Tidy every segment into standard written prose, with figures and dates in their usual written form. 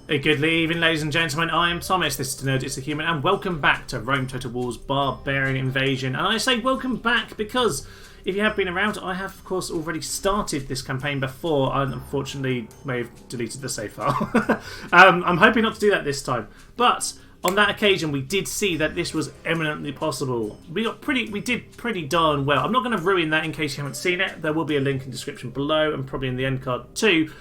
A good evening, ladies and gentlemen. I am Thomas, this is Nerd It's a Human, and welcome back to Rome Total War's Barbarian Invasion. And I say welcome back because if you have been around, I have, of course, already started this campaign before. I unfortunately may have deleted the save file. I'm hoping not to do that this time. But on that occasion, we did see that this was eminently possible. We did pretty darn well. I'm not going to ruin that in case you haven't seen it. There will be a link in the description below and probably in the end card too.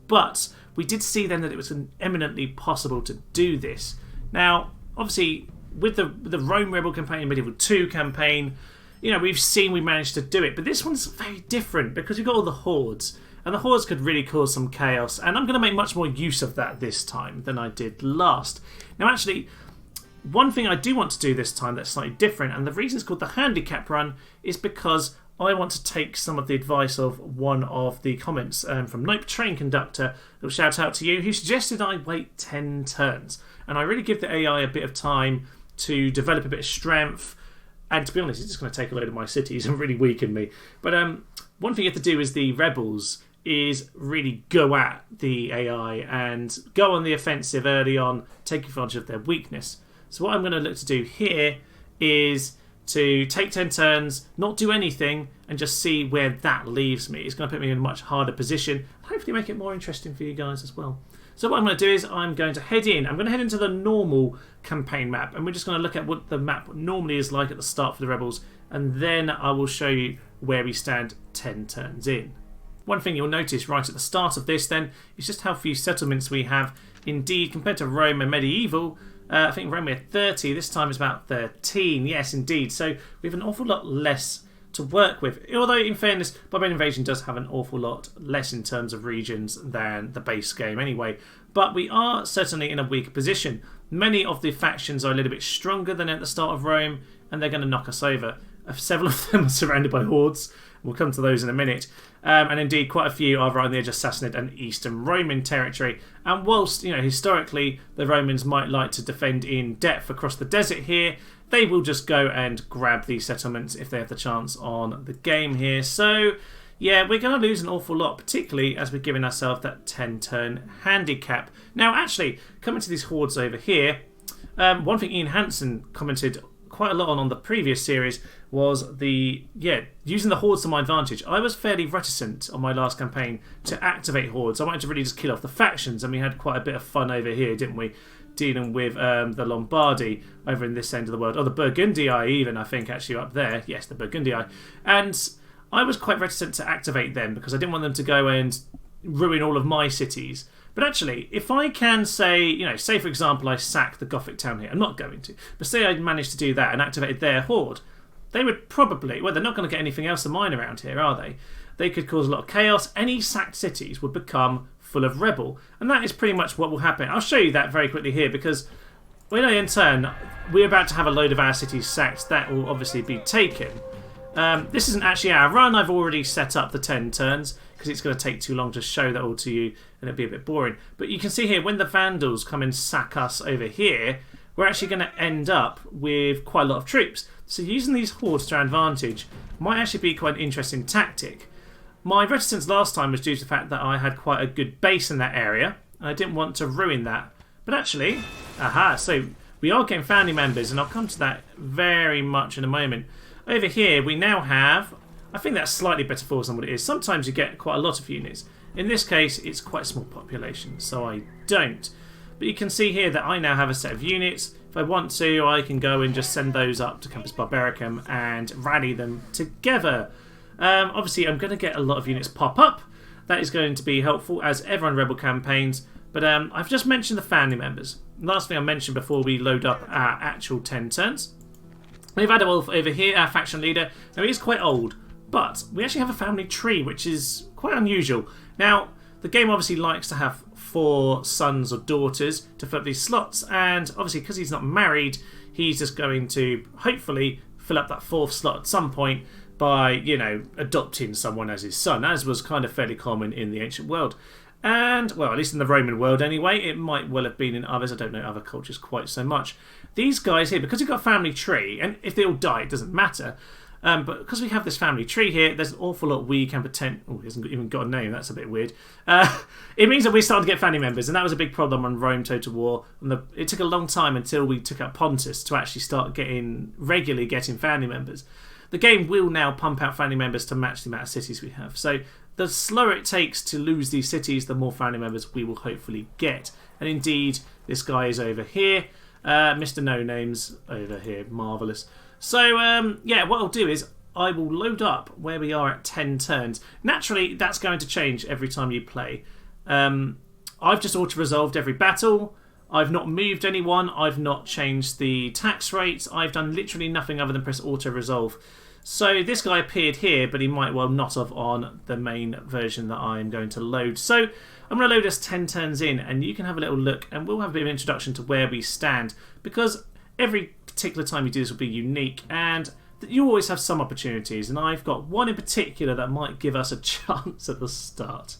But we did see then that it was eminently possible to do this. Now, obviously, with the Rome Rebel campaign, Medieval 2 campaign, you know, we've seen we managed to do it. But this one's very different because we've got all the hordes. And the hordes could really cause some chaos. And I'm going to make much more use of that this time than I did last. Now, actually, one thing I do want to do this time that's slightly different, and the reason it's called the Handicap run, is because I want to take some of the advice of one of the comments from Nope Train Conductor. Little shout out to you, who suggested I wait 10 turns. And I really give the AI a bit of time to develop a bit of strength. And to be honest, it's just going to take a load of my cities and really weaken me. But one thing you have to do as the rebels is really go at the AI and go on the offensive early on, take advantage of their weakness. So what I'm going to look to do here is to take 10 turns, not do anything, and just see where that leaves me. It's going to put me in a much harder position, hopefully make it more interesting for you guys as well. So what I'm going to do is I'm going to head in. I'm going to head into the normal campaign map, and we're just going to look at what the map normally is like at the start for the rebels, and then I will show you where we stand 10 turns in. One thing you'll notice right at the start of this then is just how few settlements we have. Indeed, compared to Rome and Medieval, I think Rome we had 30, this time it's about 13, yes indeed. So we have an awful lot less to work with. Although in fairness, Barbarian Invasion does have an awful lot less in terms of regions than the base game anyway. But we are certainly in a weaker position. Many of the factions are a little bit stronger than at the start of Rome, and they're going to knock us over. Several of them are surrounded by hordes. We'll come to those in a minute. And indeed, quite a few are right on the edge of Sassanid and Eastern Roman territory. And whilst, you know, historically the Romans might like to defend in depth across the desert here, they will just go and grab these settlements if they have the chance on the game here. So, yeah, we're going to lose an awful lot, particularly as we're giving ourselves that 10-turn handicap. Now, actually, coming to these hordes over here, one thing Ian Hansen commented quite a lot on the previous series was using the hordes to my advantage. I was fairly reticent on my last campaign to activate hordes. I wanted to really just kill off the factions, and we had quite a bit of fun over here, didn't we? Dealing with the Lombardi over in this end of the world, or the Burgundii even, I think, actually up there. Yes, the Burgundii. And I was quite reticent to activate them because I didn't want them to go and ruin all of my cities. But actually, if I can say, say for example I sack the Gothic town here, I'm not going to, but say I managed to do that and activated their horde, they would probably, well, they're not going to get anything else of mine around here, are they? They could cause a lot of chaos. Any sacked cities would become full of rebel, and that is pretty much what will happen. I'll show you that very quickly here, because when I in turn, we're about to have a load of our cities sacked. That will obviously be taken. This isn't actually our run. I've already set up the 10 turns because it's going to take too long to show that all to you and it'd be a bit boring. But you can see here, when the Vandals come and sack us over here, we're actually going to end up with quite a lot of troops. So using these hordes to our advantage might actually be quite an interesting tactic. My reticence last time was due to the fact that I had quite a good base in that area, and I didn't want to ruin that. But actually, so we are getting family members, and I'll come to that very much in a moment. Over here, we now have, I think that's slightly better force than what it is. Sometimes you get quite a lot of units. In this case, it's quite a small population, so I don't. But you can see here that I now have a set of units. If I want to, I can go and just send those up to Campus Barbaricum and rally them together. Obviously, I'm going to get a lot of units pop up. That is going to be helpful as ever on Rebel campaigns. But I've just mentioned the family members. Last thing I mentioned before we load up our actual 10 turns. We've had a wolf over here, our faction leader. Now, he is quite old, but we actually have a family tree, which is quite unusual. Now, the game obviously likes to have 4 sons or daughters to fill up these slots, and obviously because he's not married, he's just going to hopefully fill up that 4th slot at some point by, adopting someone as his son, as was kind of fairly common in the ancient world. And, well, at least in the Roman world anyway, it might well have been in others. I don't know other cultures quite so much. These guys here, because you've got a family tree, and if they all die, it doesn't matter, But because we have this family tree here, there's an awful lot we can pretend... Oh, he hasn't even got a name. That's a bit weird. It means that we're starting to get family members, and that was a big problem on Rome Total War. It took a long time until we took out Pontus to actually start regularly getting family members. The game will now pump out family members to match the amount of cities we have. So the slower it takes to lose these cities, the more family members we will hopefully get. And indeed, this guy is over here. Mr. No Name's over here. Marvellous. So, yeah, what I'll do is I will load up where we are at 10 turns. Naturally, that's going to change every time you play. I've just auto-resolved every battle. I've not moved anyone. I've not changed the tax rates. I've done literally nothing other than press auto-resolve. So this guy appeared here, but he might well not have on the main version that I'm going to load. So I'm going to load us 10 turns in, and you can have a little look, and we'll have a bit of an introduction to where we stand, because every particular time you do this will be unique, and you always have some opportunities, and I've got one in particular that might give us a chance at the start.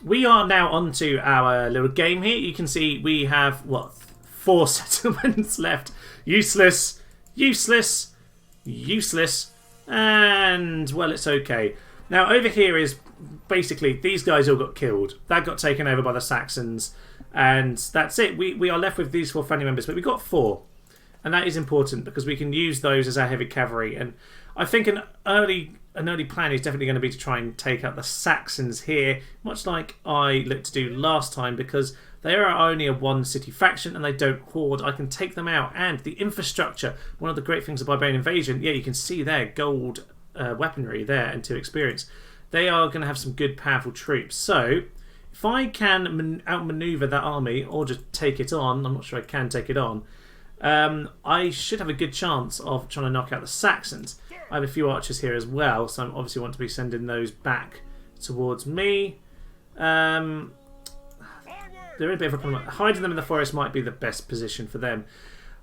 We are now onto our little game here. You can see we have, what, 4 settlements left. Useless, useless, useless, and, well, it's okay. Now, over here is basically these guys all got killed. That got taken over by the Saxons, and that's it. We are left with these 4 family members, but we got 4. And that is important because we can use those as our heavy cavalry. And I think an early plan is definitely going to be to try and take out the Saxons here, much like I looked to do last time, because they are only a 1-city faction and they don't hoard. I can take them out. And the infrastructure, one of the great things of Barbarian Invasion, yeah, you can see there, gold weaponry there and 2 experience. They are going to have some good, powerful troops. So if I can outmaneuver that army or just take it on, I'm not sure I can take it on, I should have a good chance of trying to knock out the Saxons. I have a few archers here as well, so I obviously want to be sending those back towards me. They're in a bit of a problem. Hiding them in the forest might be the best position for them.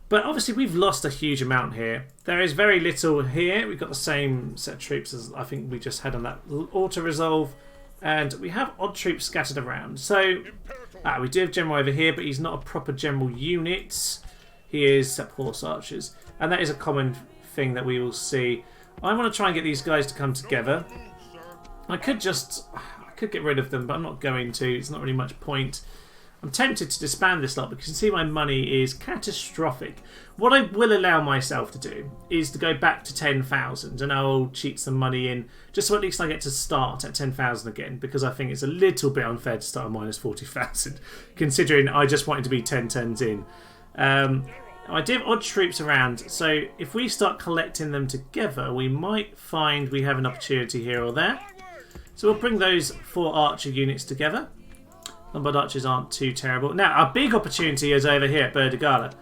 But obviously we've lost a huge amount here. There is very little here. We've got the same set of troops as I think we just had on that auto-resolve. And we have odd troops scattered around. So we do have General over here, but he's not a proper general unit. He is horse archers, and that is a common thing that we will see. I want to try and get these guys to come together. I could get rid of them, but I'm not going to. It's not really much point. I'm tempted to disband this lot because you can see my money is catastrophic. What I will allow myself to do is to go back to 10,000, and I'll cheat some money in just so at least I get to start at 10,000 again, because I think it's a little bit unfair to start at minus 40,000, considering I just wanted to be 10 turns in. I do have odd troops around, so if we start collecting them together, we might find we have an opportunity here or there. So we'll bring those 4 archer units together. Lombard archers aren't too terrible. Now, our big opportunity is over here at Berserkers.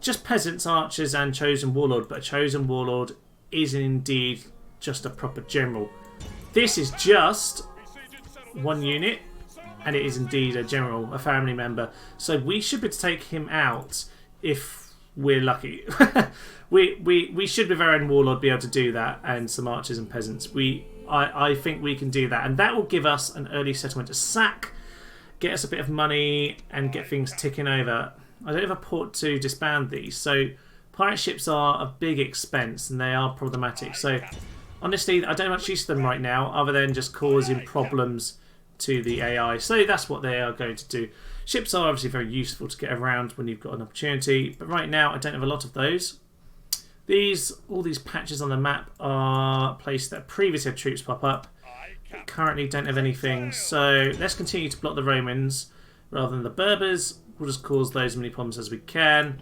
Just peasants, archers, and chosen warlord, but a chosen warlord is indeed just a proper general. This is just 1 unit. And it is indeed a general, a family member. So we should be able to take him out if we're lucky. we should with our own warlord be able to do that, and some archers and peasants. I think we can do that, and that will give us an early settlement to sack, get us a bit of money, and get things ticking over. I don't have a port to disband these, so pirate ships are a big expense and they are problematic. So honestly, I don't have much use of them right now, other than just causing problems to the AI. So that's what they are going to do. Ships are obviously very useful to get around when you've got an opportunity, but right now I don't have a lot of those. All these patches on the map are places that previously had troops pop up. Currently don't have anything, so let's continue to block the Romans rather than the Berbers. We'll just cause those as many problems as we can.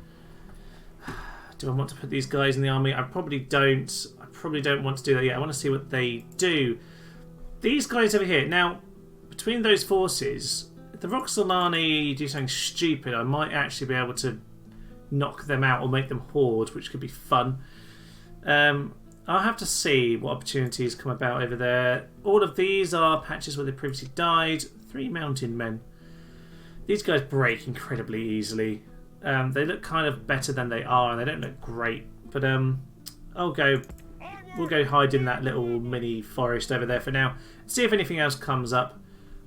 Do I want to put these guys in the army? I probably don't. I probably don't want to do that yet. I want to see what they do. These guys over here. Now, between those forces, if the Roxolani do something stupid, I might actually be able to knock them out or make them hoard, which could be fun. I'll have to see what opportunities come about over there. All of these are patches where they previously died. 3 mountain men. These guys break incredibly easily. They look kind of better than they are, and they don't look great. But we'll go hide in that little mini forest over there for now. See if anything else comes up.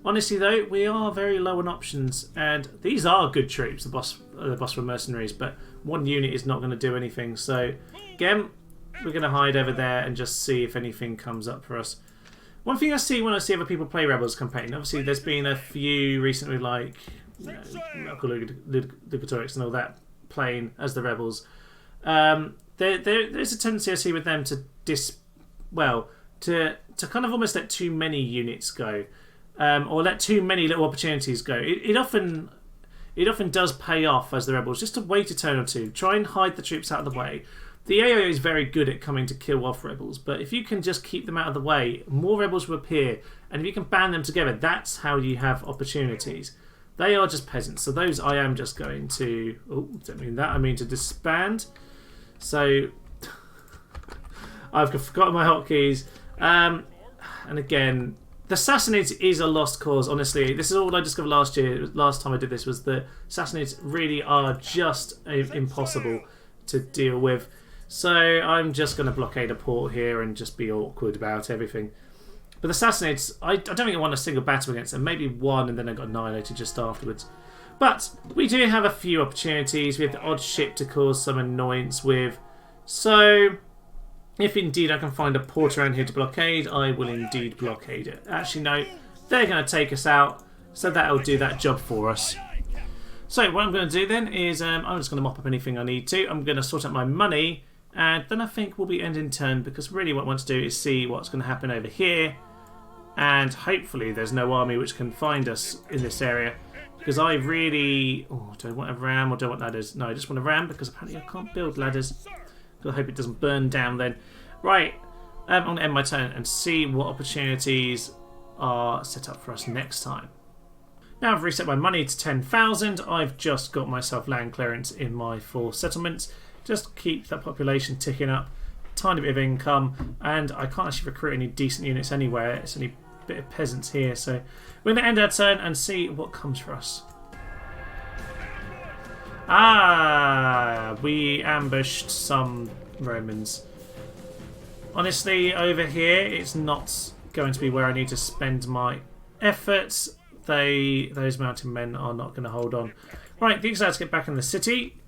Honestly, though, we are very low on options, and these are good troops, the boss for mercenaries, but 1 unit is not going to do anything. So, again, we're going to hide over there and just see if anything comes up for us. One thing I see when I see other people play Rebels campaign, obviously there's been a few recently, like Lugatorix and all that, playing as the Rebels. There's a tendency I see with them to to kind of almost let too many units go, or let too many little opportunities go. It often does pay off as the Rebels just to wait a turn or two, try and hide the troops out of the way. The AIO is very good at coming to kill off Rebels, but if you can just keep them out of the way, more Rebels will appear, and if you can band them together, that's how you have opportunities. They are just peasants, so those I am just going to... Oh, don't mean that, I mean to disband. So, I've forgotten my hotkeys. And again, the Sassanids is a lost cause, honestly. This is all I discovered last time I did this, was the Sassanids really are just impossible to deal with. So I'm just going to blockade a port here and just be awkward about everything. But the Sassanids, I don't think I won a single battle against them. Maybe one, and then I got annihilated just afterwards. But we do have a few opportunities. We have the odd ship to cause some annoyance with. So if indeed I can find a port around here to blockade, I will indeed blockade it. Actually, no, they're going to take us out, so that'll do that job for us. So what I'm going to do then is I'm just going to mop up anything I need to. I'm going to sort out my money, and then I think we'll be ending turn, because really what I want to do is see what's going to happen over here, and hopefully there's no army which can find us in this area, because I really... Oh, do I want a ram or do I want ladders? No, I just want a ram, because apparently I can't build ladders. I hope it doesn't burn down then. Right, I'm going to end my turn and see what opportunities are set up for us next time. Now I've reset my money to 10,000. I've just got myself land clearance in my 4 settlements. Just keep that population ticking up. Tiny bit of income, and I can't actually recruit any decent units anywhere. It's only a bit of peasants here. So we're going to end our turn and see what comes for us. Ah, we ambushed some Romans. Honestly, over here, it's not going to be where I need to spend my efforts. Those mountain men are not going to hold on. Right, the exiles get back in the city.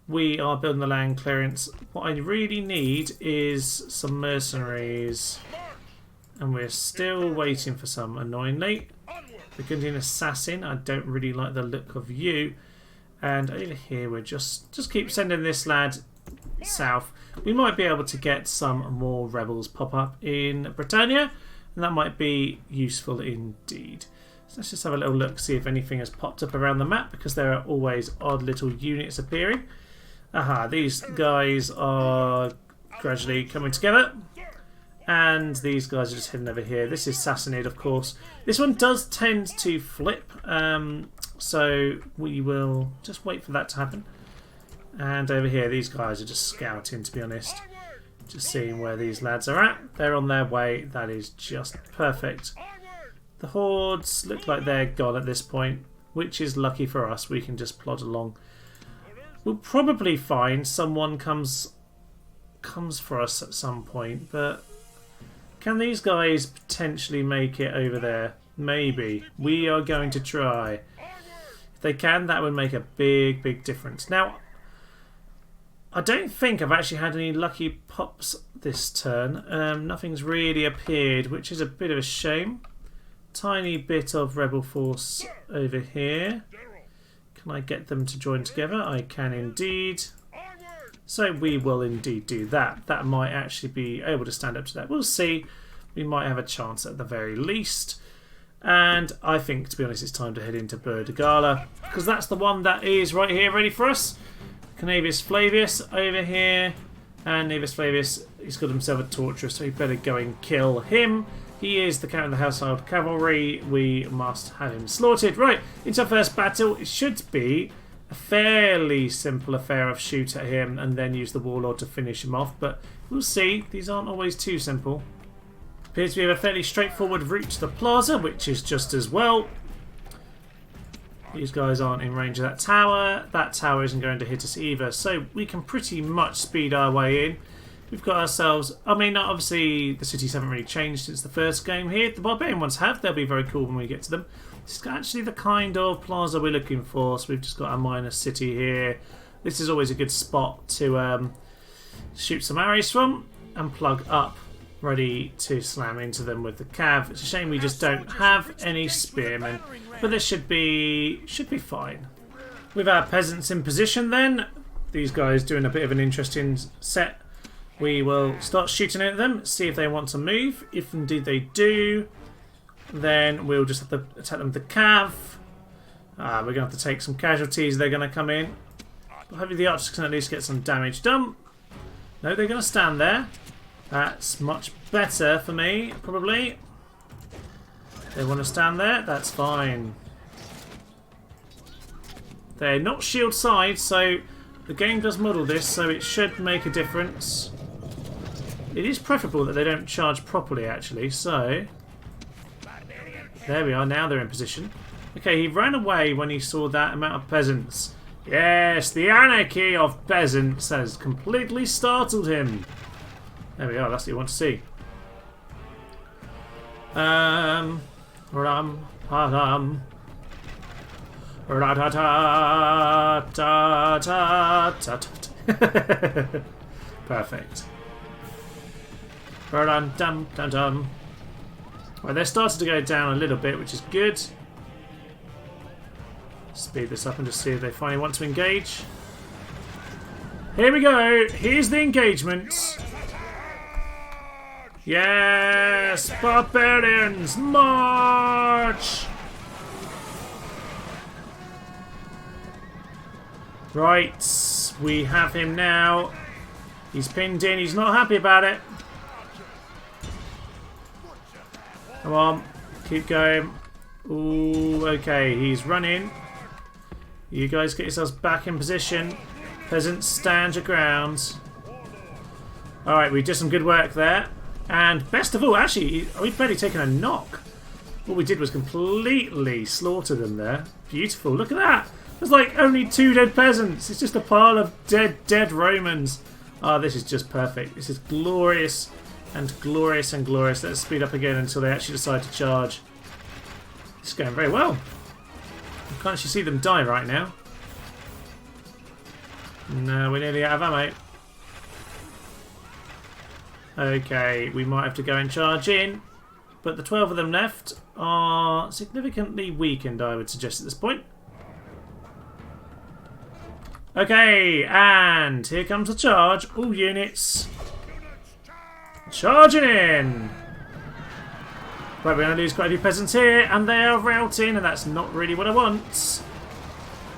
We are building the land clearance. What I really need is some mercenaries. And we're still waiting for some, annoyingly. Burgundian assassin, I don't really like the look of you. And over here, we're just keep sending this lad south. We might be able to get some more rebels pop up in Britannia, and that might be useful indeed. So let's just have a little look, see if anything has popped up around the map, because there are always odd little units appearing. Aha, these guys are gradually coming together. And these guys are just heading over here. This is Sassanid, of course. This one does tend to flip, so we will just wait for that to happen. And over here, these guys are just scouting, to be honest. Just seeing where these lads are at. They're on their way. That is just perfect. The hordes look like they're gone at this point, which is lucky for us. We can just plod along. We'll probably find someone comes for us at some point, but can these guys potentially make it over there? Maybe. We are going to try. If they can, that would make a big, big difference. Now, I don't think I've actually had any lucky pops this turn. Nothing's really appeared, which is a bit of a shame. Tiny bit of rebel force over here. Can I get them to join together? I can indeed. So we will indeed do that. That might actually be able to stand up to that. We'll see. We might have a chance at the very least. And I think, to be honest, it's time to head into Burdagala, because that's the one that is right here ready for us. Canavius Flavius over here. And Navius Flavius, he's got himself a torturer, so we better go and kill him. He is the Count of the Household Cavalry. We must have him slaughtered. Right, into our first battle. It should be a fairly simple affair of shoot at him and then use the Warlord to finish him off, but we'll see. These aren't always too simple. Appears to be a fairly straightforward route to the plaza, which is just as well. These guys aren't in range of that tower. That tower isn't going to hit us either, so we can pretty much speed our way in. We've got ourselves... I mean, obviously, the cities haven't really changed since the first game here. The Barbarian ones have. They'll be very cool when we get to them. This is actually the kind of plaza we're looking for. So we've just got a minor city here. This is always a good spot to shoot some arrows from and plug up, ready to slam into them with the cav. It's a shame we just don't have any spearmen, but this should be fine. With our peasants in position then, these guys doing a bit of an interesting set, we will start shooting at them, see if they want to move. If indeed they do, then we'll just have to attack them with the cav. We're going to have to take some casualties, they're going to come in. But hopefully the archers can at least get some damage done. No, they're going to stand there. That's much better for me, probably. They want to stand there, that's fine. They're not shield side, so the game does model this, so it should make a difference. It is preferable that they don't charge properly, actually, so... There we are, now they're in position. Okay, he ran away when he saw that amount of peasants. Yes, the anarchy of peasants has completely startled him. There we are, that's what you want to see. Ram, padam. Perfect. Well, they're starting to go down a little bit, which is good. Speed this up and just see if they finally want to engage. Here we go. Here's the engagement. Yes, barbarians, march! Right, we have him now. He's pinned in. He's not happy about it. Come on, keep going. Ooh, okay, he's running. You guys get yourselves back in position. Peasants, stand your ground. Alright, we did some good work there. And best of all, actually, we've barely taken a knock. What we did was completely slaughter them there. Beautiful, look at that. There's like only 2 dead peasants. It's just a pile of dead Romans. Oh, this is just perfect. This is glorious and glorious and glorious. Let's speed up again until they actually decide to charge. It's going very well. You can't actually see them die right now. No, we're nearly out of ammo. Okay, we might have to go and charge in. But the 12 of them left are significantly weakened, I would suggest, at this point. Okay, and here comes the charge. All units charging in. Right, we're going to lose quite a few peasants here, and they are routing, and that's not really what I want.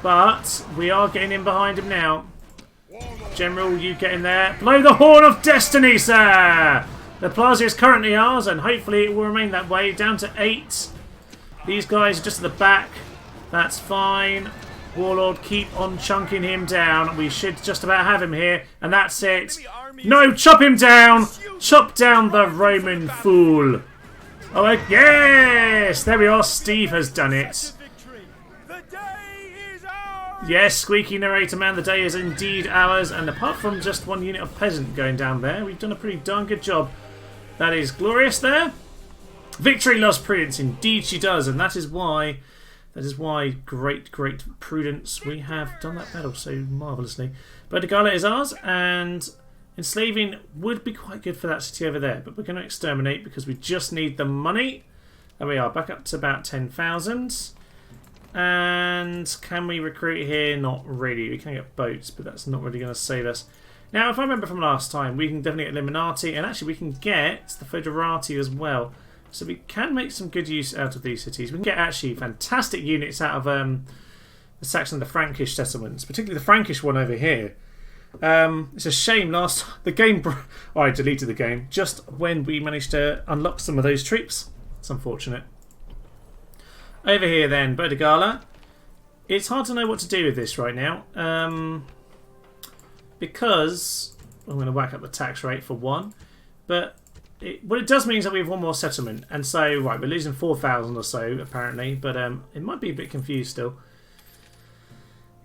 But we are getting in behind him now. General, you get in there. Blow the horn of destiny, sir! The plaza is currently ours, and hopefully it will remain that way. Down to 8. These guys are just at the back. That's fine. Warlord, keep on chunking him down. We should just about have him here, and that's it. No, chop him down! Chop down the Roman fool. Oh, yes! There we are. Steve has done it. Yes, squeaky narrator man, the day is indeed ours, and apart from just 1 unit of peasant going down there, we've done a pretty darn good job. That is glorious there. Victory loves prudence, indeed she does, and that is why great prudence we have done that battle so marvellously. But the Gala is ours, and enslaving would be quite good for that city over there, but we're going to exterminate because we just need the money. There we are, back up to about 10,000. And can we recruit here? Not really. We can get boats, but that's not really going to save us. Now, if I remember from last time, we can definitely get Illuminati, and actually we can get the Foederati as well. So we can make some good use out of these cities. We can get actually fantastic units out of the Saxon and the Frankish settlements, particularly the Frankish one over here. It's a shame the game... Oh, I deleted the game just when we managed to unlock some of those troops. It's unfortunate. Over here then, Bodegala. It's hard to know what to do with this right now. Because I'm going to whack up the tax rate for 1. But what it does mean is that we have 1 more settlement. And so, right, we're losing 4,000 or so, apparently. But it might be a bit confused still.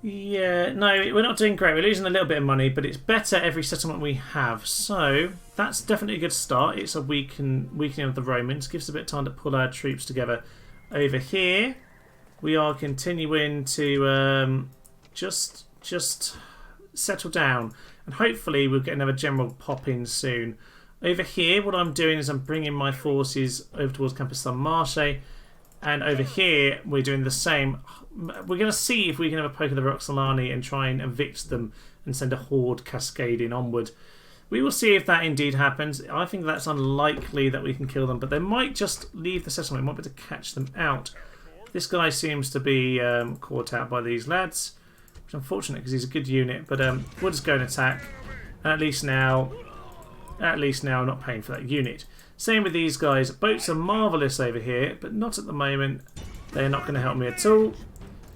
Yeah, no, we're not doing great. We're losing a little bit of money, but it's better every settlement we have. So, that's definitely a good start. It's a weakening of the Romans. Gives us a bit of time to pull our troops together. Over here, we are continuing to just settle down, and hopefully we'll get another general pop in soon. Over here, what I'm doing is I'm bringing my forces over towards Campus San Marche, and over here we're doing the same. We're going to see if we can have a poke of the Roxolani and try and evict them and send a horde cascading onward. We will see if that indeed happens. I think that's unlikely that we can kill them, but they might just leave the settlement. We might be able to catch them out. This guy seems to be caught out by these lads, which is unfortunate because he's a good unit, but we'll just go and attack. At least now I'm not paying for that unit. Same with these guys. Boats are marvellous over here, but not at the moment. They're not going to help me at all.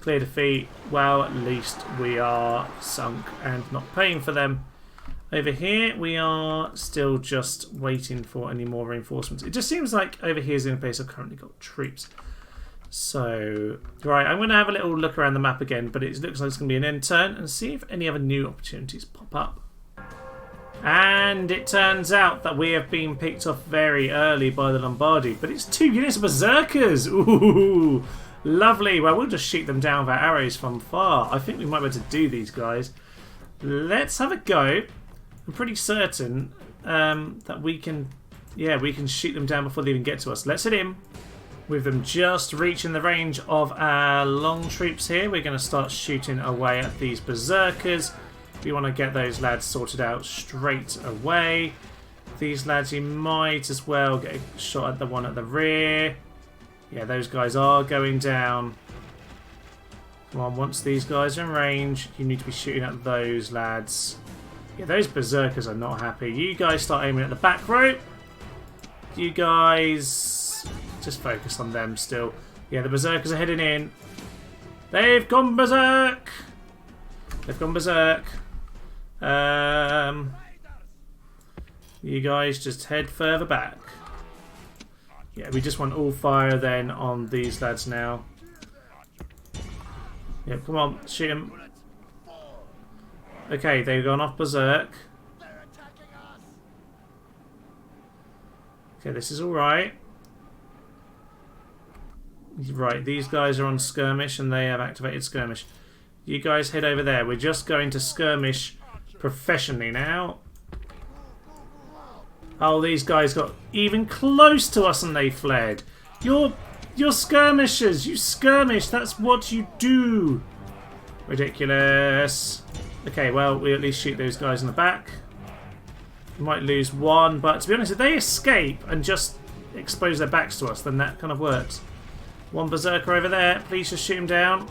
Clear defeat. Well, at least we are sunk and not paying for them. Over here, we are still just waiting for any more reinforcements. It just seems like over here is the only place I've currently got troops. So, right, I'm going to have a little look around the map again, but it looks like it's going to be an end turn and see if any other new opportunities pop up. And it turns out that we have been picked off very early by the Lombardi, but it's 2 units of Berserkers! Ooh, lovely. Well, we'll just shoot them down with our arrows from far. I think we might be able to do these guys. Let's have a go. I'm pretty certain that we can shoot them down before they even get to us. Let's hit him. With them just reaching the range of our long troops here, we're going to start shooting away at these Berserkers. We want to get those lads sorted out straight away. These lads, you might as well get a shot at the one at the rear. Yeah, those guys are going down. Come on, once these guys are in range, you need to be shooting at those lads. Yeah, those Berserkers are not happy. You guys start aiming at the back row. You guys just focus on them still. Yeah, the Berserkers are heading in. They've gone berserk. They've gone berserk. You guys just head further back. Yeah, we just want all fire then on these lads now. Yeah, come on, shoot them. Okay, they've gone off berserk. Okay, this is alright. Right, these guys are on skirmish and they have activated skirmish. You guys head over there. We're just going to skirmish professionally now. Oh, these guys got even close to us and they fled. You're skirmishers. You skirmish. That's what you do. Ridiculous. Okay, well, we at least shoot those guys in the back. We might lose one, but to be honest, if they escape and just expose their backs to us, then that kind of works. One Berserker over there. Please just shoot him down.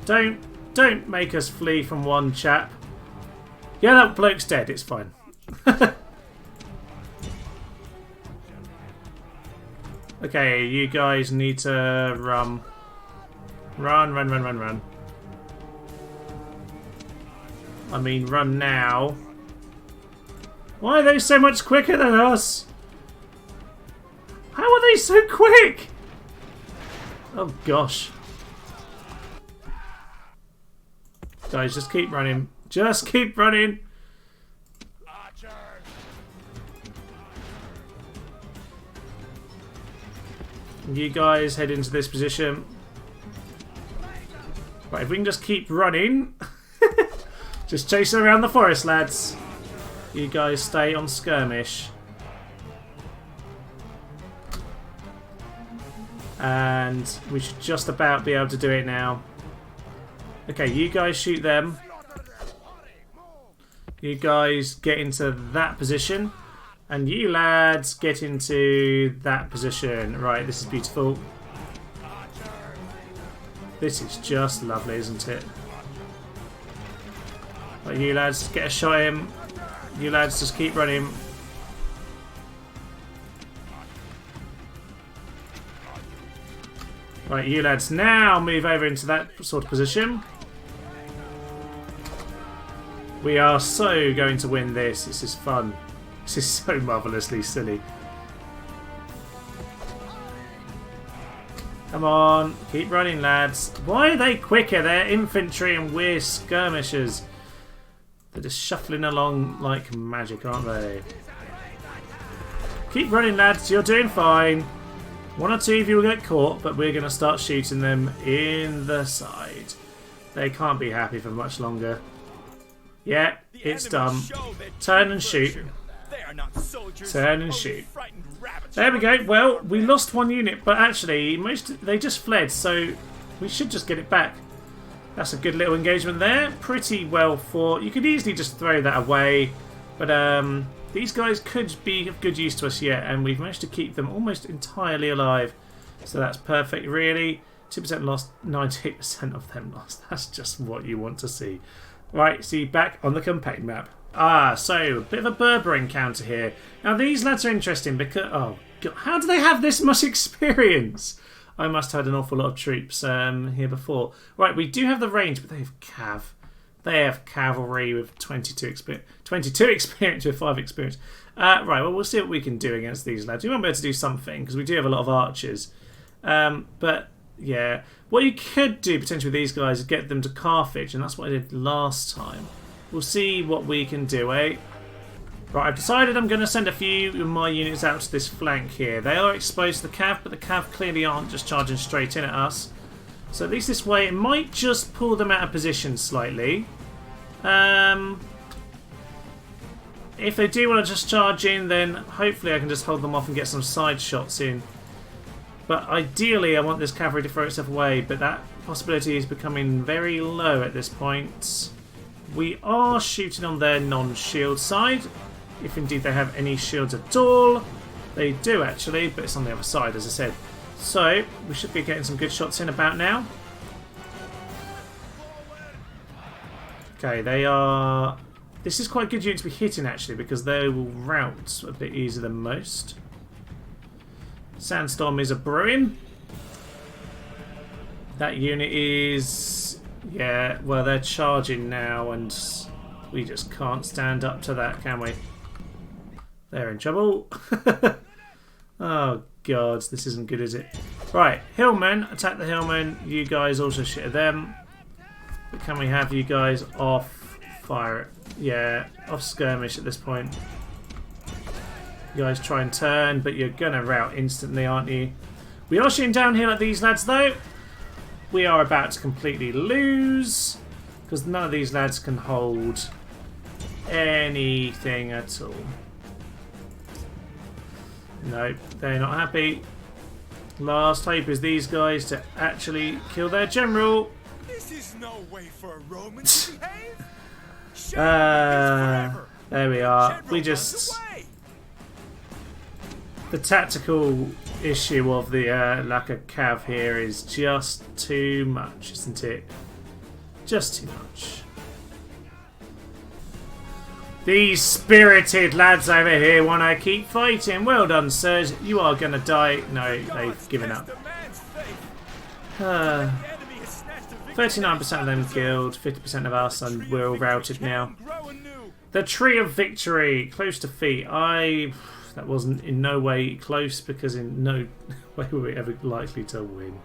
Don't make us flee from one chap. Yeah, that bloke's dead. It's fine. Okay, you guys need to run. Run. I mean, run now. Why are they so much quicker than us? How are they so quick? Oh, gosh. Guys, just keep running. Just keep running. You guys head into this position. Right, if we can just keep running. Just chase around the forest, lads. You guys stay on skirmish. And we should just about be able to do it now. Okay, you guys shoot them. You guys get into that position. And you lads get into that position. Right, this is beautiful. This is just lovely, isn't it? Right, you lads, get a shot at him. You lads, just keep running. Right, you lads, now move over into that sort of position. We are so going to win this. This is fun. This is so marvellously silly. Come on, keep running, lads. Why are they quicker? They're infantry and we're skirmishers. They're just shuffling along like magic, aren't they? Keep running, lads. You're doing fine. One or two of you will get caught, but we're going to start shooting them in the side. They can't be happy for much longer. Yeah, it's done. Turn and shoot. Turn and shoot. There we go. Well, we lost one unit, but actually, they just fled, so we should just get it back. That's a good little engagement there. Pretty well fought. You could easily just throw that away, but these guys could be of good use to us yet, and we've managed to keep them almost entirely alive. So that's perfect, really. 2% lost, 98% of them lost. That's just what you want to see. Right, see, back on the campaign map. So a bit of a Berber encounter here. Now these lads are interesting because, oh god, how do they have this much experience? I must have had an awful lot of troops here before. Right, we do have the range, but they have cav. They have cavalry with 22 experience with 5 experience. Right, well we'll see what we can do against these lads. We won't be able to do something because we do have a lot of archers. But yeah, what you could do potentially with these guys is get them to Carthage, and that's what I did last time. We'll see what we can do, eh? Right, I've decided I'm going to send a few of my units out to this flank here. They are exposed to the cav, but the cav clearly aren't just charging straight in at us. So at least this way it might just pull them out of position slightly. If they do want to just charge in, then hopefully I can just hold them off and get some side shots in. But ideally I want this cavalry to throw itself away, but that possibility is becoming very low at this point. We are shooting on their non-shield side, if indeed they have any shields at all. They do actually, but it's on the other side, as I said. So we should be getting some good shots in about now. Okay, they are... This is quite a good unit to be hitting actually, because they will rout a bit easier than most. Sandstorm is a brewing. That unit is... Yeah, well, they're charging now, and we just can't stand up to that, can we? They're in trouble. Oh, God, this isn't good, is it? Right, hillmen, attack the hillmen. You guys also shit at them. But can we have you guys off fire? Yeah, off skirmish at this point. You guys try and turn, but you're going to rout instantly, aren't you? We are shooting downhill at these lads, though. We are about to completely lose because none of these lads can hold anything at all. Nope, they're not happy. Last hope is these guys to actually kill their general. This is no way for a Roman to behave. There we are. We just... The tactical issue of the lack of cav here is just too much, isn't it? Just too much. These spirited lads over here want to keep fighting. Well done, sirs. You are going to die. No, they've given up. 39% of them killed, 50% of us, and we're all routed now. The Tree of Victory, close to defeat. That wasn't in no way close because in no way were we ever likely to win.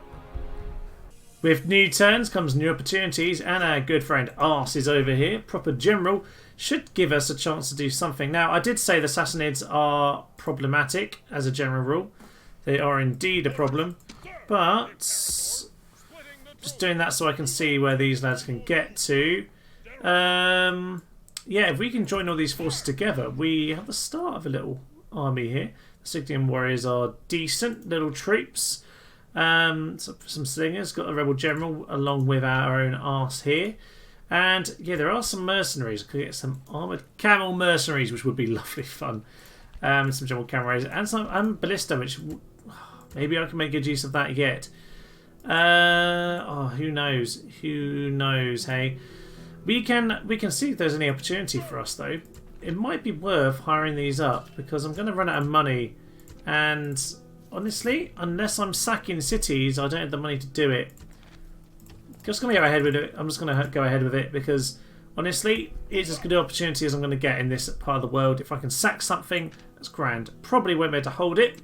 With new turns comes new opportunities, and our good friend Arse is over here. Proper general should give us a chance to do something. Now, I did say the Sassanids are problematic as a general rule. They are indeed a problem, but just doing that so I can see where these lads can get to. Yeah, if we can join all these forces together, we have the start of a little army here. The Sigdian warriors are decent little troops. Some slingers, got a rebel general along with our own arse here. And yeah, there are some mercenaries. Could get some armoured camel mercenaries, which would be lovely fun. Some general cavalry and some ballista, which maybe I can make good use of that yet. Oh, who knows? Who knows? Hey, we can see if there's any opportunity for us though. It might be worth hiring these up because I'm going to run out of money, and honestly, unless I'm sacking cities, I don't have the money to do it. Just going to go ahead with it. I'm just going to go ahead with it because honestly, it's as good an opportunity as I'm going to get in this part of the world. If I can sack something, that's grand. Probably won't be able to hold it.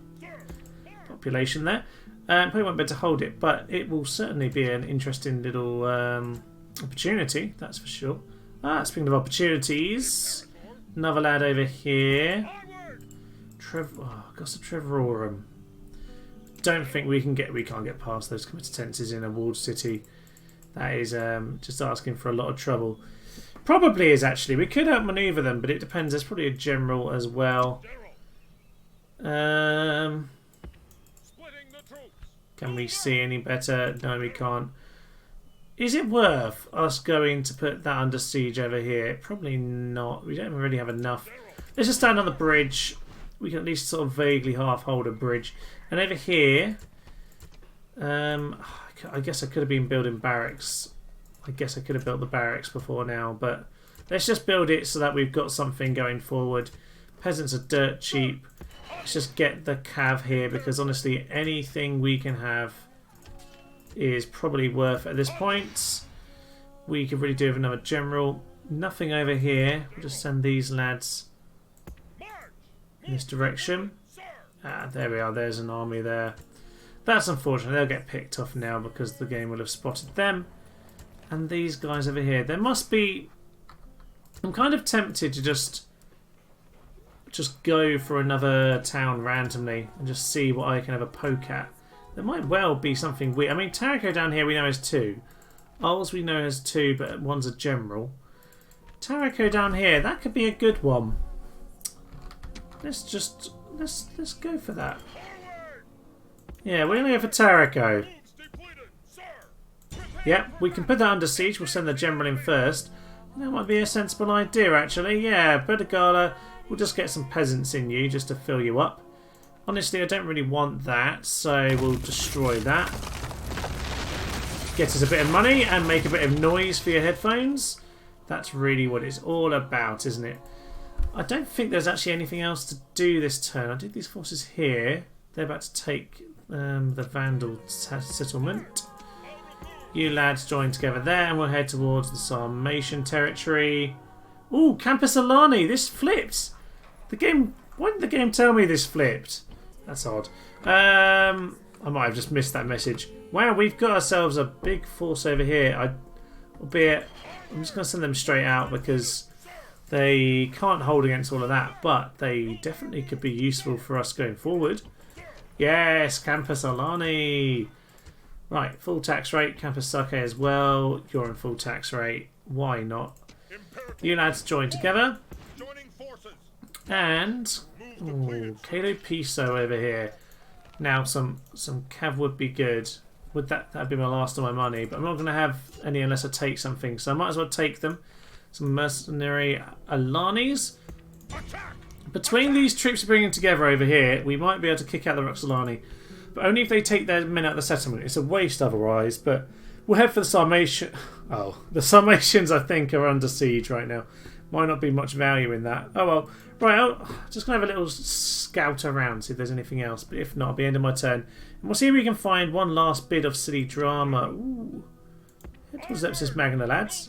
Population there. Probably won't be able to hold it, but it will certainly be an interesting little opportunity. That's for sure. Speaking of opportunities. Another lad over here. Costa Trevorum. Don't think we can't get past those committed tenses in a walled city. That is just asking for a lot of trouble. Probably is, actually. We could outmaneuver them, but it depends. There's probably a general as well. Can we see any better? No, we can't. Is it worth us going to put that under siege over here? Probably not. We don't really have enough. Let's just stand on the bridge. We can at least sort of vaguely half hold a bridge. And over here, I guess I could have been building barracks. I guess I could have built the barracks before now, but let's just build it so that we've got something going forward. Peasants are dirt cheap. Let's just get the cav here, because honestly anything we can have is probably worth at this point. We could really do with another general. Nothing over here. We'll just send these lads in this direction. Ah, there we are. There's an army there. That's unfortunate. They'll get picked off now because the game will have spotted them. And these guys over here. There must be... I'm kind of tempted to just go for another town randomly and just see what I can have a poke at. There might well be something weird. I mean, Tarico down here we know has 2. Ols we know has 2, but one's a general. Tarico down here, that could be a good one. Let's go for that. Yeah, we're gonna go for Tarico. Yep, we can put that under siege. We'll send the general in first. That might be a sensible idea, actually. Yeah, Berserkers. We'll just get some peasants in you just to fill you up. Honestly, I don't really want that, so we'll destroy that. Get us a bit of money and make a bit of noise for your headphones. That's really what it's all about, isn't it? I don't think there's actually anything else to do this turn. I did these forces here. They're about to take the Vandal settlement. You lads join together there and we'll head towards the Sarmatian territory. Ooh, Campus Alani, this flipped. The game... Why didn't the game tell me this flipped? That's odd. I might have just missed that message. Wow, we've got ourselves a big force over here. Albeit, I'm just going to send them straight out because they can't hold against all of that. But they definitely could be useful for us going forward. Yes, Campus Alani. Right, full tax rate. Campus Sake as well. You're in full tax rate. Why not? You lads join together. And ooh, Kalo Piso over here. Now some cav would be good. That'd be my last of my money, but I'm not going to have any unless I take something, so I might as well take them. Some mercenary Alanis. Between these troops bringing together over here, we might be able to kick out the Roxolani, but only if they take their men out of the settlement. It's a waste otherwise, but we'll head for the Sarmatian. Oh, the Sarmatians I think are under siege right now. Might not be much value in that. Oh well. Right, I'm just going to have a little scout around, see if there's anything else. But if not, I'll be end of my turn. And we'll see if we can find one last bit of city drama. Ooh. Head towards Lepsis Magna, lads.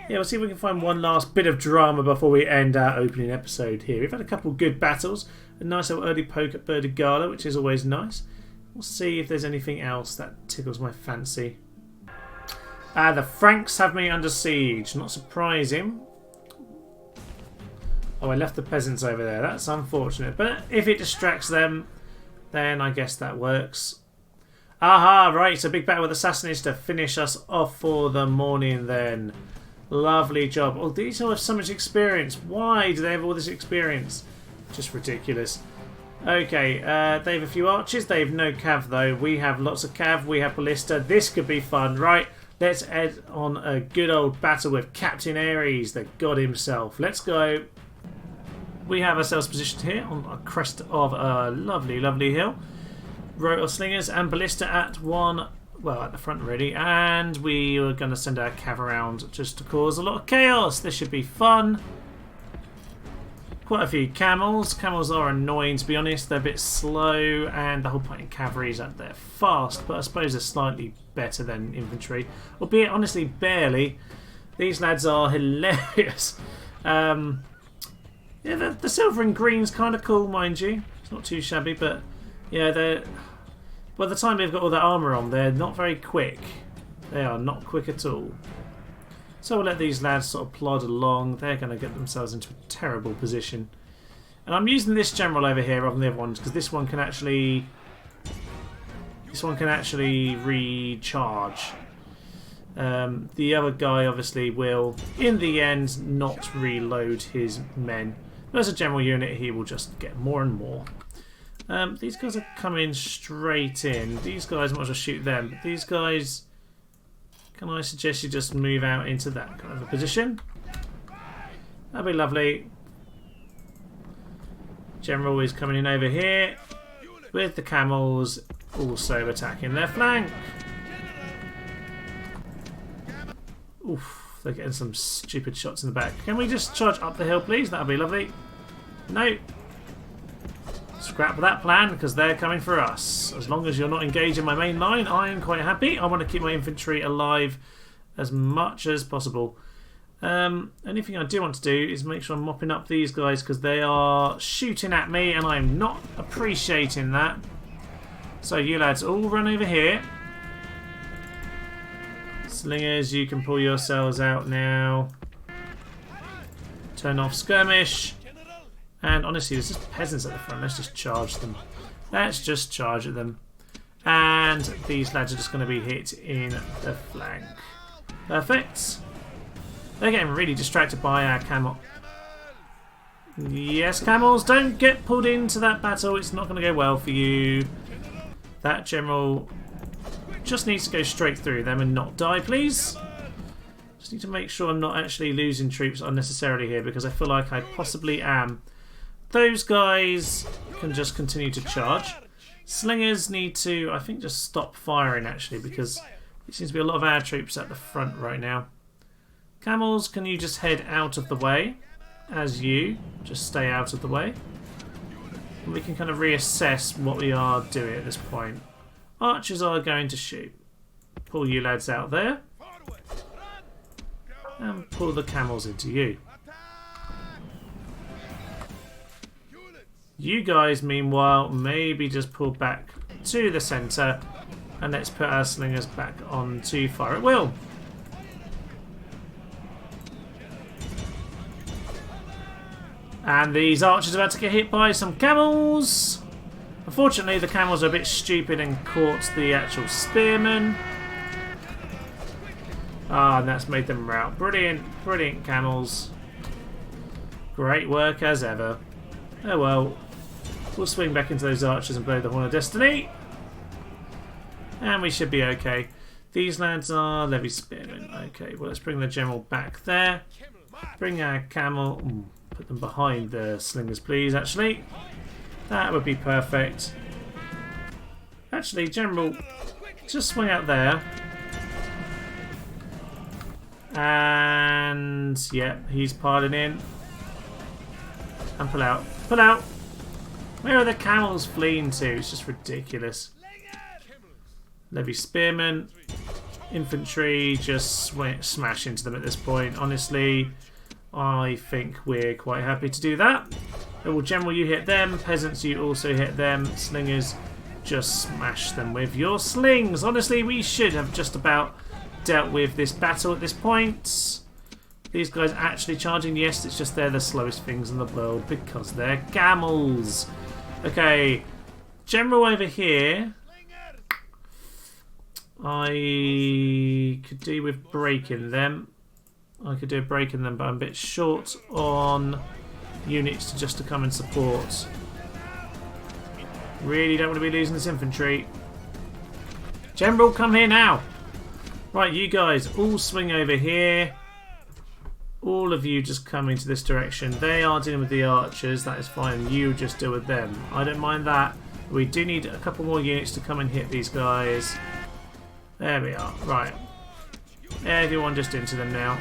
Yeah, we'll see if we can find one last bit of drama before we end our opening episode here. We've had a couple good battles. A nice little early poke at Berserkers, which is always nice. We'll see if there's anything else that tickles my fancy. The Franks have me under siege. Not surprising. Oh, I left the peasants over there. That's unfortunate. But if it distracts them, then I guess that works. Aha, right. So big battle with Assassins to finish us off for the morning then. Lovely job. Oh, these all have so much experience. Why do they have all this experience? Just ridiculous. Okay, they have a few archers. They have no cav though. We have lots of cav. We have ballista. This could be fun, right? Let's head on a good old battle with Captain Ares, the god himself. Let's go. We have ourselves positioned here on a crest of a lovely, lovely hill. Rotor slingers and ballista at one, well, at the front really. And we are going to send our cav around just to cause a lot of chaos. This should be fun. Quite a few camels. Camels are annoying, to be honest. They're a bit slow, and the whole point in cavalry is that they're fast, but I suppose they're slightly better than infantry. Albeit, honestly, barely. These lads are hilarious. Yeah, the silver and green's kind of cool, mind you. It's not too shabby, but yeah, they're... By the time they've got all that armour on, they're not very quick. They are not quick at all. So we'll let these lads sort of plod along. They're going to get themselves into a terrible position. And I'm using this general over here rather than the other ones, because this one can actually... This one can actually recharge. The other guy obviously will, in the end, not reload his men. But as a general unit, he will just get more and more. These guys are coming straight in. These guys, might as well shoot them. But these guys, can I suggest you just move out into that kind of a position? That'd be lovely. General is coming in over here with the camels also attacking their flank. Oof, they're getting some stupid shots in the back. Can we just charge up the hill, please? That'd be lovely. No. Scrap that plan because they're coming for us. As long as you're not engaging my main line, I am quite happy. I want to keep my infantry alive as much as possible. Anything I do want to do is make sure I'm mopping up these guys because they are shooting at me and I'm not appreciating that. So you lads all run over here. Slingers, you can pull yourselves out now. Turn off skirmish. And honestly, there's just peasants at the front. Let's just charge them. Let's just charge at them. And these lads are just going to be hit in the flank. Perfect. They're getting really distracted by our camel. Yes, camels, don't get pulled into that battle. It's not going to go well for you. That general just needs to go straight through them and not die, please. Just need to make sure I'm not actually losing troops unnecessarily here because I feel like I possibly am. Those guys can just continue to charge. Slingers need to, I think, just stop firing actually because it seems to be a lot of our troops at the front right now. Camels, can you just head out of the way? As you just stay out of the way. And we can kind of reassess what we are doing at this point. Archers are going to shoot. Pull you lads out there. And pull the camels into you. You guys, meanwhile, maybe just pull back to the centre. And let's put our slingers back on to fire at will. And these archers are about to get hit by some camels. Unfortunately, the camels are a bit stupid and caught the actual spearmen. Ah, and that's made them rout. Brilliant, brilliant camels. Great work as ever. Oh well. We'll swing back into those archers and blow the Horn of Destiny. And we should be okay. These lads are levy spearmen. Okay, well let's bring the general back there. Bring our camel. Ooh, put them behind the slingers, please, actually. That would be perfect. Actually, general, just swing out there. And, yeah, he's piling in. And pull out. Pull out! Where are the camels fleeing to? It's just ridiculous. Levy spearmen. Infantry, just smash into them at this point. Honestly, I think we're quite happy to do that. Well, general, you hit them. Peasants, you also hit them. Slingers, just smash them with your slings. Honestly, we should have just about dealt with this battle at this point. These guys actually charging? Yes, it's just they're the slowest things in the world because they're camels. Okay, general over here. I could do with breaking them. I could do a breaking them, but I'm a bit short on units to come and support. Really don't want to be losing this infantry. General, come here now. Right, you guys all swing over here. All of you just come into this direction. They are dealing with the archers. That is fine. You just deal with them. I don't mind that. We do need a couple more units to come and hit these guys. There we are. Right. Everyone just into them now.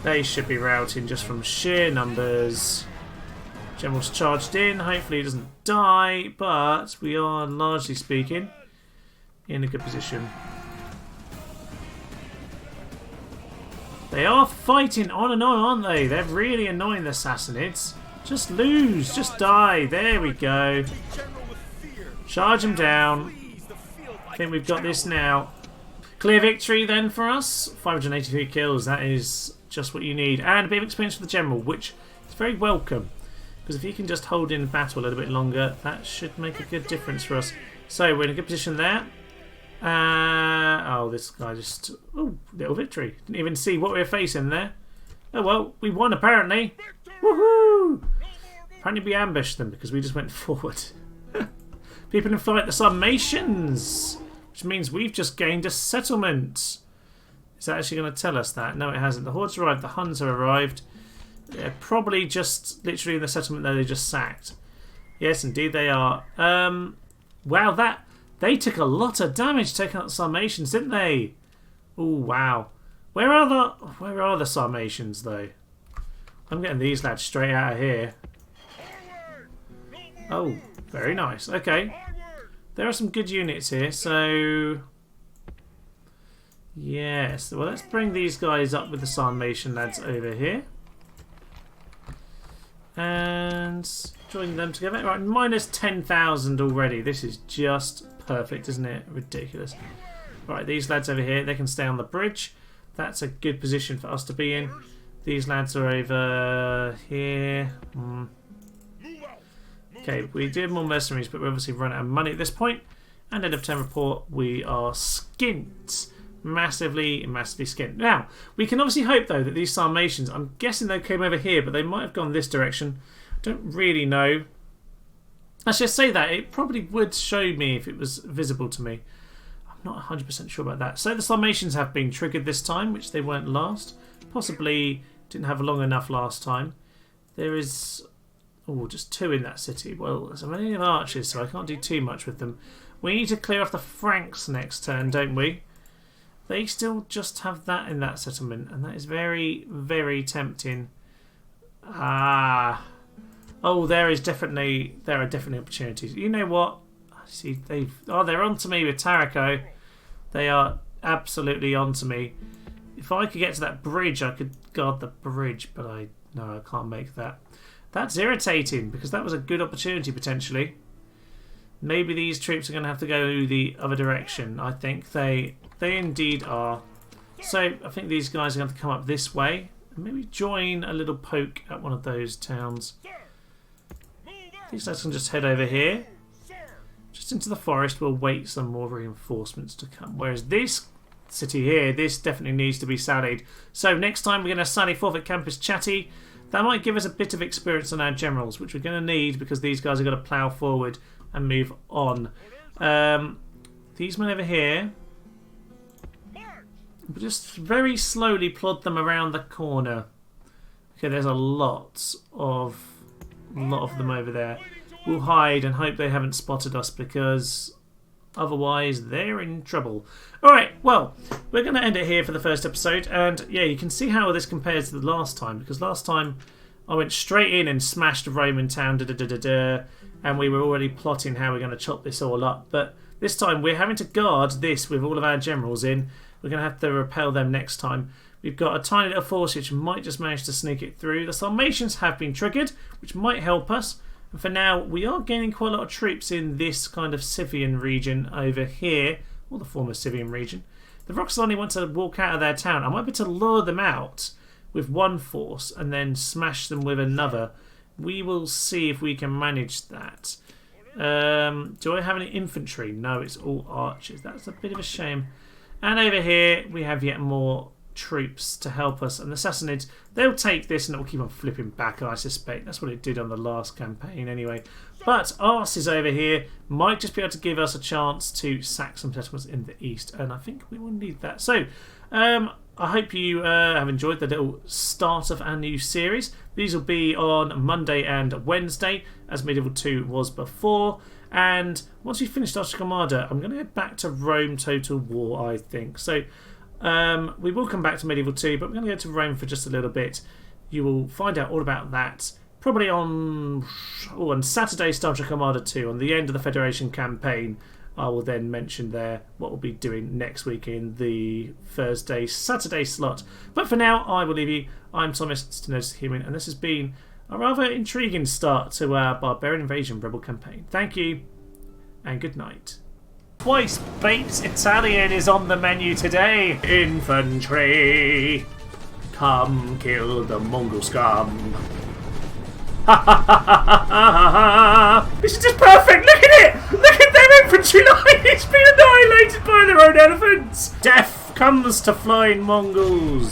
They should be routing just from sheer numbers. General's charged in. Hopefully he doesn't die, but we are, largely speaking, in a good position. They are fighting on and on, aren't they? They're really annoying, the Sassanids. Just lose. Just die. There we go. Charge them down. I think we've got this now. Clear victory then for us. 583 kills. That is just what you need. And a bit of experience for the general, which is very welcome. Because if he can just hold in battle a little bit longer, that should make a good difference for us. So we're in a good position there. Oh, this guy just... Oh, little victory. Didn't even see what we were facing there. Oh, well, we won apparently. Woohoo! Apparently we ambushed them because we just went forward. People in flight, the Sarmatians! Which means we've just gained a settlement. Is that actually going to tell us that? No, it hasn't. The Hordes arrived, the Huns have arrived. They're probably just literally in the settlement that they just sacked. Yes, indeed they are. Wow, they took a lot of damage taking out the Sarmatians, didn't they? Oh wow. Where are the Sarmatians though? I'm getting these lads straight out of here. Oh, very nice. Okay. There are some good units here, so yes. Well, let's bring these guys up with the Sarmatian lads over here. And join them together. Right, minus 10,000 already. This is just perfect, isn't it? Ridiculous. Right, these lads over here, they can stay on the bridge. That's a good position for us to be in. These lads are over here. Okay, we do have more mercenaries, but we obviously run out of money at this point. And end of turn report, we are skint. Massively skint. Now, we can obviously hope, though, that these Sarmatians, I'm guessing they came over here, but they might have gone this direction. I don't really know. I should say that. It probably would show me if it was visible to me. I'm not 100% sure about that. So the Sarmatians have been triggered this time, which they weren't last. Possibly didn't have long enough last time. There is... Oh, just 2 in that city. Well, there's many of archers, so I can't do too much with them. We need to clear off the Franks next turn, don't we? They still just have that in that settlement, and that is very, very tempting. Ah. Oh, there are definitely opportunities. You know what? See, they're onto me with Tarraco. They are absolutely onto me. If I could get to that bridge, I could guard the bridge, but I can't make that. That's irritating because that was a good opportunity potentially. Maybe these troops are going to have to go the other direction. I think they indeed are. So I think these guys are going to come up this way and maybe join a little poke at one of those towns. These guys can just head over here, just into the forest. We'll wait some more reinforcements to come. Whereas this city here, this definitely needs to be sallied. So next time we're going to sally forth at Campus Chatty. That might give us a bit of experience on our generals, which we're going to need because these guys are going to plough forward and move on. These men over here, we'll just very slowly plod them around the corner. Okay, there's a lot of them over there. We'll hide and hope they haven't spotted us because otherwise they're in trouble. Alright, well, we're going to end it here for the first episode. And yeah, you can see how this compares to the last time. Because last time I went straight in and smashed a Roman town. And we were already plotting how we're going to chop this all up. But this time we're having to guard this with all of our generals in. We're going to have to repel them next time. We've got a tiny little force which might just manage to sneak it through. The Sarmatians have been triggered, which might help us. And for now, we are gaining quite a lot of troops in this kind of Scythian region over here, or the former Scythian region. The Roxolani want to walk out of their town. I might be able to lure them out with one force and then smash them with another. We will see if we can manage that. Do I have any infantry? No, it's all archers. That's a bit of a shame. And over here, we have yet more troops to help us, and the Sassanids, they'll take this and it will keep on flipping back, I suspect. That's what it did on the last campaign anyway. But Ars is over here, might just be able to give us a chance to sack some settlements in the east, and I think we will need that. So I hope you have enjoyed the little start of our new series. These will be on Monday and Wednesday, as Medieval 2 was before. And once we've finished Archer Armada, I'm going to go back to Rome Total War, I think. So we will come back to Medieval 2, but we're going to go to Rome for just a little bit. You will find out all about that probably on Saturday, Star Trek Armada 2, on the end of the Federation campaign. I will then mention there what we'll be doing next week in the Saturday slot. But for now, I will leave you. I'm Thomas, Stenosis Human, and this has been a rather intriguing start to our Barbarian Invasion Rebel campaign. Thank you, and good night. Twice baked Italian is on the menu today. Infantry, come kill the Mongol scum. This is just perfect. Look at it. Look at their infantry line. It's been annihilated by their own elephants. Death comes to flying Mongols.